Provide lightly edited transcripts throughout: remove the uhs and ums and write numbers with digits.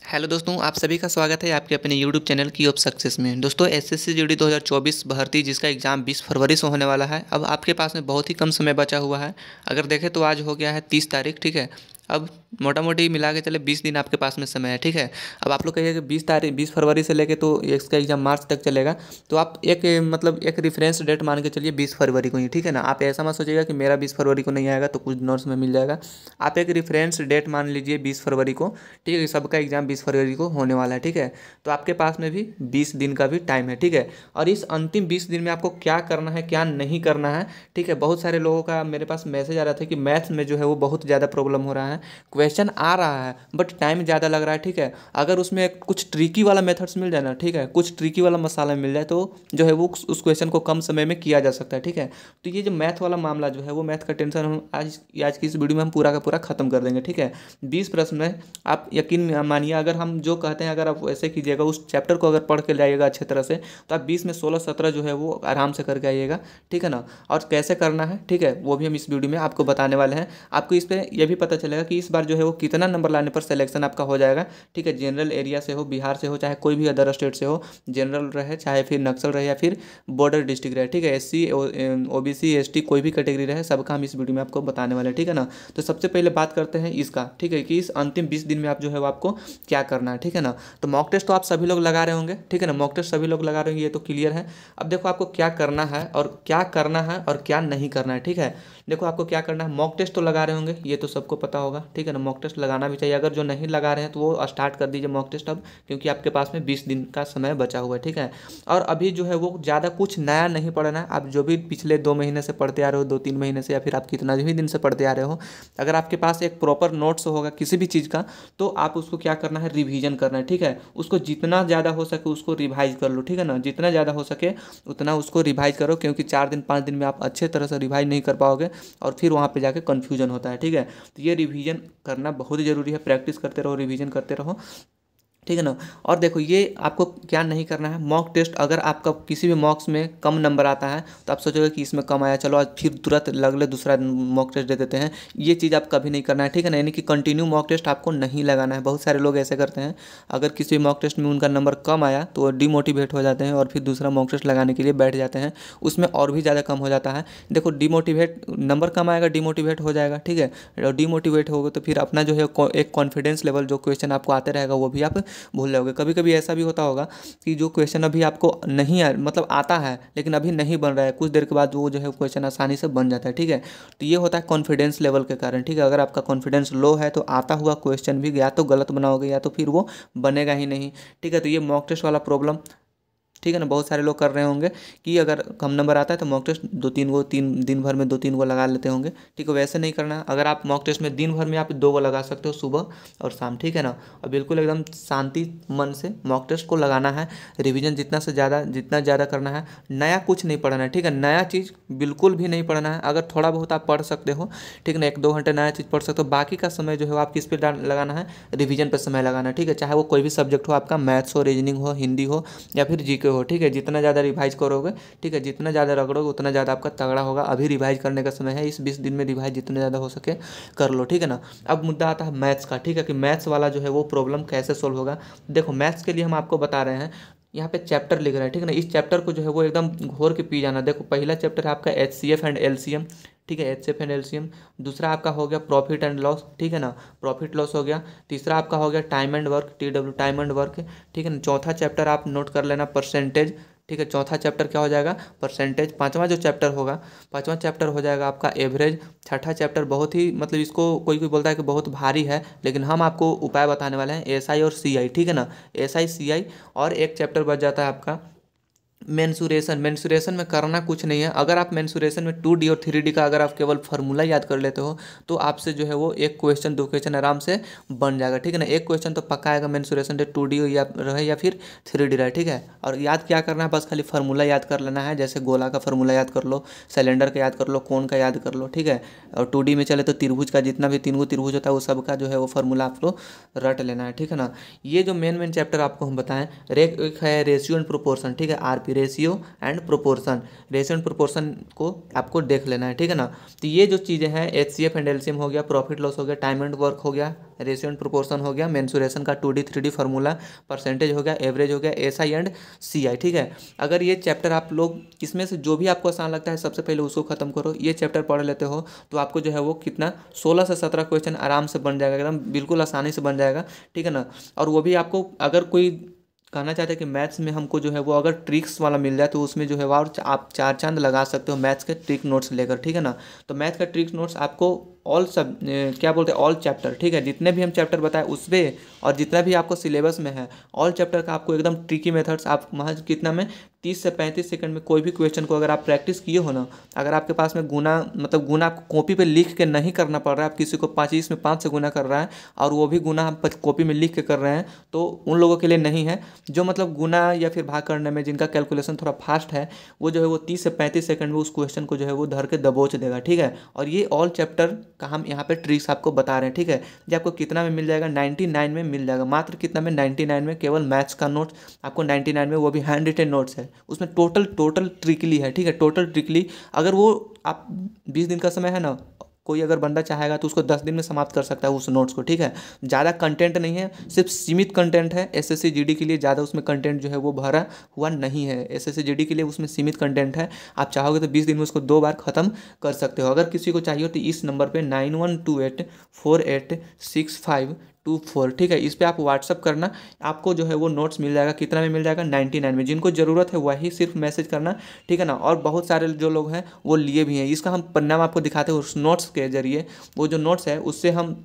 Hello दोस्तों, आप सभी का स्वागत है आपके अपने यूट्यूब चैनल की ऑफ सक्सेस में। दोस्तों, एसएससी जीडी 2024 भर्ती जिसका एग्ज़ाम 20 फरवरी से होने वाला है। अब आपके पास में बहुत ही कम समय बचा हुआ है। अगर देखें तो आज हो गया है 30 तारीख, ठीक है। अब मोटा मोटी मिला के चले 20 दिन आपके पास में समय है, ठीक है। अब आप लोग कहिए कि 20 फरवरी से लेके तो इसका एग्ज़ाम मार्च तक चलेगा। तो आप एक रेफरेंस डेट मान के चलिए 20 फरवरी को ही, ठीक है ना। आप ऐसा मत सोचिएगा कि मेरा 20 फरवरी को नहीं आएगा तो कुछ नोट्स में मिल जाएगा। आप एक रेफरेंस डेट मान लीजिए 20 फरवरी को, ठीक है। सबका एग्ज़ाम 20 फरवरी को होने वाला है, ठीक है। तो आपके पास में भी 20 दिन का भी टाइम है, ठीक है। और इस अंतिम 20 दिन में आपको क्या करना है क्या नहीं करना है, ठीक है। बहुत सारे लोगों का मेरे पास मैसेज आ रहा था कि मैथ्स में जो है वो बहुत ज़्यादा प्रॉब्लम हो रहा है। क्वेश्चन आ रहा है बट टाइम ज़्यादा लग रहा है, ठीक है। अगर उसमें कुछ ट्रिकी वाला मेथड्स मिल जाए ना, ठीक है, कुछ ट्रिकी वाला मसाला मिल जाए तो जो है वो उस क्वेश्चन को कम समय में किया जा सकता है, ठीक है। तो ये जो मैथ वाला मामला जो है वो मैथ का टेंशन हम आज की इस वीडियो में हम पूरा का पूरा खत्म कर देंगे, ठीक है। 20 प्रश्न में आप यकीन मानिए, अगर हम जो कहते हैं अगर आप वैसे कीजिएगा, उस चैप्टर को अगर पढ़ के लाइएगा अच्छे तरह से, तो आप 20 में 16-17 जो है वो आराम से करके आइएगा, ठीक है ना। और कैसे करना है, ठीक है, वो भी हम इस वीडियो में आपको बताने वाले हैं। आपको इस पर यह भी पता चलेगा कि इस बार जो है वो कितना नंबर लाने पर सिलेक्शन आपका हो जाएगा, ठीक है। जनरल एरिया से हो, बिहार से हो, चाहे कोई भी अदर स्टेट से हो, जनरल रहे चाहे फिर नक्सल रहे या फिर बॉर्डर डिस्ट्रिक्ट रहे, ठीक है। एससी ओबीसी एसटी कोई भी कैटेगरी रहे, सबका हम इस वीडियो में आपको बताने वाले हैं, ठीक है ना। तो सबसे पहले बात करते हैं इसका, ठीक है, कि इस अंतिम 20 दिन में आप जो है वो आपको क्या करना है, ठीक है ना। तो मॉक टेस्ट तो आप सभी लोग लगा रहे होंगे, ठीक है ना। मॉक टेस्ट सभी लोग लगा रहे होंगे, ये तो क्लियर है। अब देखो आपको क्या करना है और क्या करना है और क्या नहीं करना है, ठीक है। देखो आपको क्या करना है, मॉक टेस्ट तो लगा रहे होंगे, ये तो सबको पता होगा, ठीक है ना। मॉक टेस्ट लगाना भी चाहिए। अगर जो नहीं लगा रहे हैं तो वो स्टार्ट कर दीजिए मॉक टेस्ट अब, क्योंकि आपके पास में 20 दिन का समय बचा हुआ है, ठीक है। और अभी जो है वो ज़्यादा कुछ नया नहीं पढ़ना है। आप जो भी पिछले 2 महीने से पढ़ते आ रहे हो, 2-3 महीने से, या फिर आप कितना भी दिन से पढ़ते आ रहे हो, अगर आपके पास एक प्रॉपर नोट्स होगा किसी भी चीज़ का, तो आप उसको क्या करना है, रिवीजन करना है, ठीक है। उसको जितना ज़्यादा हो सके उसको रिवाइज कर लो, ठीक है ना। जितना ज़्यादा हो सके उतना उसको रिवाइज करो, क्योंकि 4 दिन 5 दिन में आप अच्छे तरह से रिवाइज नहीं कर पाओगे और फिर वहाँ पे जाके कन्फ्यूजन होता है, ठीक है। तो ये रिवीजन करना बहुत ही ज़रूरी है। प्रैक्टिस करते रहो, रिवीजन करते रहो, ठीक है ना। और देखो ये आपको क्या नहीं करना है, मॉक टेस्ट अगर आपका किसी भी मॉक्स में कम नंबर आता है तो आप सोचोगे कि इसमें कम आया, चलो आज फिर तुरंत लगले दूसरा मॉक टेस्ट दे देते हैं। ये चीज़ आप कभी नहीं करना है, ठीक है ना। यानी कि कंटिन्यू मॉक टेस्ट आपको नहीं लगाना है। बहुत सारे लोग ऐसे करते हैं, अगर किसी मॉक टेस्ट में उनका नंबर कम आया तो वो डिमोटिवेट हो जाते हैं और फिर दूसरा मॉक टेस्ट लगाने के लिए बैठ जाते हैं, उसमें और भी ज़्यादा कम हो जाता है। देखो डिमोटिवेट, नंबर कम आएगा, डिमोटिवेट हो जाएगा, ठीक है। और डिमोटिवेट होगा तो फिर अपना जो है एक कॉन्फिडेंस लेवल, जो क्वेश्चन आपको आते रहेगा वो भी आप भूल जाओगे। कभी कभी ऐसा भी होता होगा कि जो क्वेश्चन अभी आपको नहीं मतलब आता है लेकिन अभी नहीं बन रहा है, कुछ देर के बाद वो जो है क्वेश्चन आसानी से बन जाता है, ठीक है। तो ये होता है कॉन्फिडेंस लेवल के कारण, ठीक है। अगर आपका कॉन्फिडेंस लो है तो आता हुआ क्वेश्चन भी या तो गलत बनाओगे या तो फिर वो बनेगा ही नहीं, ठीक है। तो ये मॉक टेस्ट वाला प्रॉब्लम, ठीक है ना, बहुत सारे लोग कर रहे होंगे कि अगर कम नंबर आता है तो मॉक टेस्ट 2-3 गो, 3 दिन भर में 2-3 गो लगा लेते होंगे, ठीक है। वैसे नहीं करना है। अगर आप मॉक टेस्ट में दिन भर में आप 2 गो लगा सकते हो, सुबह और शाम, ठीक है ना। और बिल्कुल एकदम शांति मन से मॉक टेस्ट को लगाना है। रिवीजन जितना ज़्यादा करना है। नया कुछ नहीं पढ़ना है, ठीक है। नया चीज़ बिल्कुल भी नहीं पढ़ना है। अगर थोड़ा बहुत आप पढ़ सकते हो, ठीक है ना, 1-2 घंटे नया चीज़ पढ़ सकते हो, बाकी का समय जो है आप किस पे लगाना है, रिवीजन पर समय लगाना है, ठीक है। चाहे वो कोई भी सब्जेक्ट हो, आपका मैथ्स हो, रीजनिंग हो, हिंदी हो या फिर जीके हो, ठीक है। जितना ज़्यादा रिवाइज करोगे, ठीक है, जितना ज़्यादा रगड़ोगे उतना ज़्यादा आपका तगड़ा होगा। अभी रिवाइज करने का समय है, इस 20 दिन में रिवाइज जितना ज़्यादा हो सके कर लो, ठीक है ना। अब मुद्दा आता है मैथ्स का, ठीक है, कि मैथ्स वाला जो है वो प्रॉब्लम कैसे सोल्व होगा। देखो मैथ्स के लिए हम आपको बता रहे हैं, यहाँ पे चैप्टर लिख रहा है, ठीक है ना। इस चैप्टर को जो है वो एकदम घोर के पी जाना। देखो पहला चैप्टर है आपका HCF एंड LCM, ठीक है, HCF एंड LCM। दूसरा आपका हो गया प्रॉफिट एंड लॉस, ठीक है ना, प्रॉफिट लॉस हो गया। तीसरा आपका हो गया time and work, TW, time and work, ठीक है ना। चौथा चैप्टर आप नोट कर लेना परसेंटेज, ठीक है। चौथा चैप्टर क्या हो जाएगा, परसेंटेज। पांचवा जो चैप्टर होगा, पांचवा चैप्टर हो जाएगा आपका एवरेज। छठा चैप्टर बहुत ही मतलब इसको कोई कोई बोलता है कि बहुत भारी है, लेकिन हम आपको उपाय बताने वाले हैं, SI और CI, ठीक है ना, SI CI। और एक चैप्टर बच जाता है आपका मेंसुरेशन। मेंसुरेशन में करना कुछ नहीं है। अगर आप मेंसुरेशन में 2D और 3D का अगर आप केवल फार्मूला याद कर लेते हो तो आपसे जो है वो एक क्वेश्चन 2 क्वेश्चन आराम से बन जाएगा, ठीक है ना। एक क्वेश्चन तो पक्का आएगा मेंसुरेशन से 2D या रहे या फिर 3D रहे, ठीक है। और याद क्या करना है, बस खाली फार्मूला याद कर लेना है। जैसे गोला का फार्मूला याद कर लो, सिलेंडर का याद कर लो, कोन का याद कर लो, ठीक है। और 2D में चले तो त्रिभुज का, जितना भी 3 गो त्रिभुज होता है वो सब का जो है वो फार्मूला आप लोग रट लेना है, ठीक है ना। ये जो मेन चैप्टर आपको हम बताएं, एक है रेशियो एंड प्रोपोर्शन, ठीक है, RP। Ratio and proportion, ratio and proportion को आपको देख लेना है, ठीक है ना। तो ये जो चीज़ें हैं HCF एंड LCM हो गया, प्रॉफिट लॉस हो गया, टाइम एंड वर्क हो गया, रेशियो एंड प्रोपोर्शन हो गया, मेंसुरेशन का 2D 3D फार्मूला, परसेंटेज हो गया, एवरेज हो गया, SI एंड CI, ठीक है। अगर ये चैप्टर आप लोग इसमें से जो भी आपको आसान लगता है सबसे पहले उसको खत्म करो, ये चैप्टर पढ़ लेते हो तो आपको जो है वो कितना 16 से 17 क्वेश्चन आराम से बन जाएगा, एकदम बिल्कुल आसानी से बन जाएगा, ठीक है ना। और वो भी आपको अगर कोई कहना चाहते हैं कि मैथ्स में हमको जो है वो अगर ट्रिक्स वाला मिल जाए तो उसमें जो है वो और आप 4 चांद लगा सकते हो मैथ्स के ट्रिक नोट्स लेकर, ठीक है ना। तो मैथ का ट्रिक्स नोट्स आपको ऑल सब क्या बोलते हैं ऑल चैप्टर, ठीक है, जितने भी हम चैप्टर बताए उस पर और जितना भी आपको सिलेबस में है ऑल चैप्टर का आपको एकदम ट्रिकी मेथड्स आप महज कितना में 30 से 35 सेकंड में कोई भी क्वेश्चन को अगर आप प्रैक्टिस किए हो ना, अगर आपके पास में गुना मतलब गुना आपको कॉपी पे लिख के नहीं करना पड़ रहा है, आप किसी को 25 में 5 से गुना कर रहा है और वो भी गुना आप कॉपी में लिख के कर रहे हैं, तो उन लोगों के लिए नहीं है। जो मतलब गुना या फिर भाग करने में जिनका कैलकुलेशन थोड़ा फास्ट है वो जो है वो 30 से 35 सेकंड में उस क्वेश्चन को जो है वो धर के दबोच देगा, ठीक है। और ये ऑल चैप्टर का हम यहाँ पे ट्रिक्स आपको बता रहे हैं, ठीक है। ये आपको कितना में मिल जाएगा 99 में मिल जाएगा, मात्र कितना में 99 में, केवल मैथ्स का नोट्स आपको 99 में, वो भी हैंड रिटेन नोट्स है, उसमें टोटल ट्रिकली है, ठीक है, टोटल ट्रिकली। अगर वो आप 20 दिन का समय है ना, कोई अगर बंदा चाहेगा तो उसको 10 दिन में समाप्त कर सकता है उस नोट्स को, ठीक है। ज़्यादा कंटेंट नहीं है, सिर्फ सीमित कंटेंट है। SSC GD के लिए ज़्यादा उसमें कंटेंट जो है वो भरा हुआ नहीं है, SSC GD के लिए उसमें सीमित कंटेंट है। आप चाहोगे तो 20 दिन में उसको 2 बार ख़त्म कर सकते हो। अगर किसी को चाहिए तो इस नंबर पर 9128486524, ठीक है, इस पर आप व्हाट्सअप करना, आपको जो है वो नोट्स मिल जाएगा। कितना में मिल जाएगा 99 में। जिनको ज़रूरत है वही सिर्फ मैसेज करना, ठीक है ना। और बहुत सारे जो लोग हैं वो लिए भी हैं, इसका हम परिणाम आपको दिखाते हैं उस नोट्स के जरिए। वो जो नोट्स है उससे हम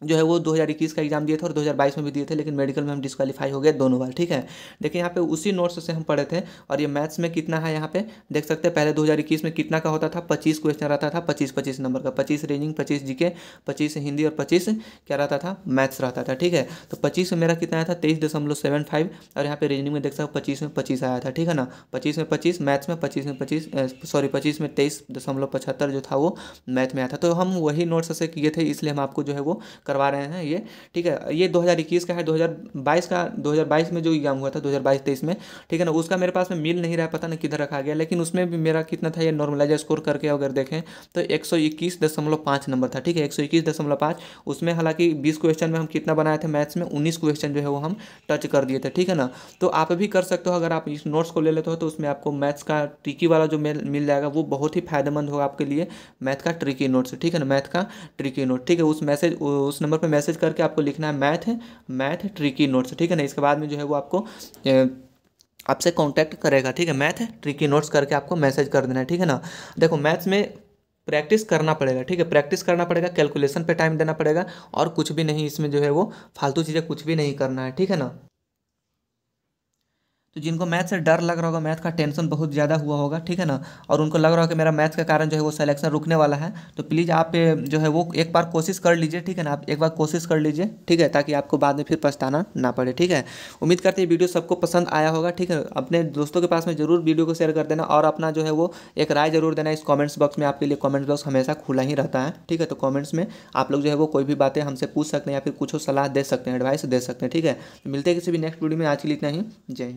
जो है वो 2021 का एग्जाम दिए थे और 2022 में भी दिए थे, लेकिन मेडिकल में हम डिस्क्वालीफाई हो गए दोनों बार, ठीक है। देखिए यहाँ पे उसी नोट्स से हम पढ़े थे। और ये मैथ्स में कितना है यहाँ पे देख सकते हैं। पहले 2021 में कितना का होता था, 25 क्वेश्चन रहता था, 25 नंबर का, 25 रीजनिंग, 25 जीके, 25 हिंदी और 25 क्या रहता था, मैथ्स रहता था, ठीक है। तो 25 में मेरा कितना आया था 23.75 और यहाँ पे रीजनिंग में देख सकते हो 25 में 25 आया था, ठीक है ना। 25 में 25 मैथ्स में, 25 में 25 सॉरी 25 में 23.75 जो था वो मैथ में आया था। तो हम वही नोट्स से किए थे, इसलिए हम आपको जो है वो करवा रहे हैं ये, ठीक है। ये 2021 का है, 2022 में जो एग्जाम हुआ था 2022-23 में, ठीक है ना, उसका मेरे पास में मिल नहीं रहा, पता नहीं किधर रखा गया। लेकिन उसमें भी मेरा कितना था, ये नॉर्मलाइज स्कोर करके अगर देखें तो 121.5 नंबर था, ठीक है, 121.5। उसमें हालांकि 20 क्वेश्चन में हम कितना बनाए थे मैथ्स में, 19 क्वेश्चन जो है वो हम टच कर दिए थे, ठीक है ना। तो आप भी कर सकते हो, अगर आप इस नोट्स को ले लेते हो तो उसमें आपको मैथ्स का ट्रिकी वाला जो मिल जाएगा वो बहुत ही फायदेमंद होगा आपके लिए, मैथ का ट्रिकी नोट्स, ठीक है ना, मैथ का ट्रिकी नोट, ठीक है। उस नंबर पर मैसेज करके आपको लिखना है मैथ ट्रिकी नोट्स, ठीक है ना। इसके बाद में जो है वो आपको आपसे कांटेक्ट करेगा, ठीक है, मैथ ट्रिकी नोट्स करके आपको मैसेज कर देना है, ठीक है ना। देखो मैथ्स में प्रैक्टिस करना पड़ेगा, ठीक है, प्रैक्टिस करना पड़ेगा, कैलकुलेशन पे टाइम देना पड़ेगा और कुछ भी नहीं, इसमें जो है वो फालतू चीज़ें कुछ भी नहीं करना है, ठीक है ना। तो जिनको मैथ से डर लग रहा होगा, मैथ का टेंशन बहुत ज़्यादा हुआ होगा, ठीक है ना, और उनको लग रहा होगा कि मेरा मैथ के कारण जो है वो सिलेक्शन रुकने वाला है, तो प्लीज़ आप जो है वो एक बार कोशिश कर लीजिए, ठीक है ना। आप एक बार कोशिश कर लीजिए, ठीक है, ताकि आपको बाद में फिर पछताना ना पड़े, ठीक है। उम्मीद करते हैं वीडियो सबको पसंद आया होगा, ठीक है। अपने दोस्तों के पास में ज़रूर वीडियो को शेयर कर देना और अपना जो है वो एक राय ज़रूर देना इस कॉमेंट्स बॉक्स में। आपके लिए कॉमेंट्स बॉक्स हमेशा खुला ही रहता है, ठीक है। तो कॉमेंट्स में आप लोग जो है वो कोई भी बातें हमसे पूछ सकते हैं या फिर कुछ सलाह दे सकते हैं, एडवाइस दे सकते हैं, ठीक है। मिलते हैं किसी भी नेक्स्ट वीडियो में, आज के लिए इतना ही, जय हिंद।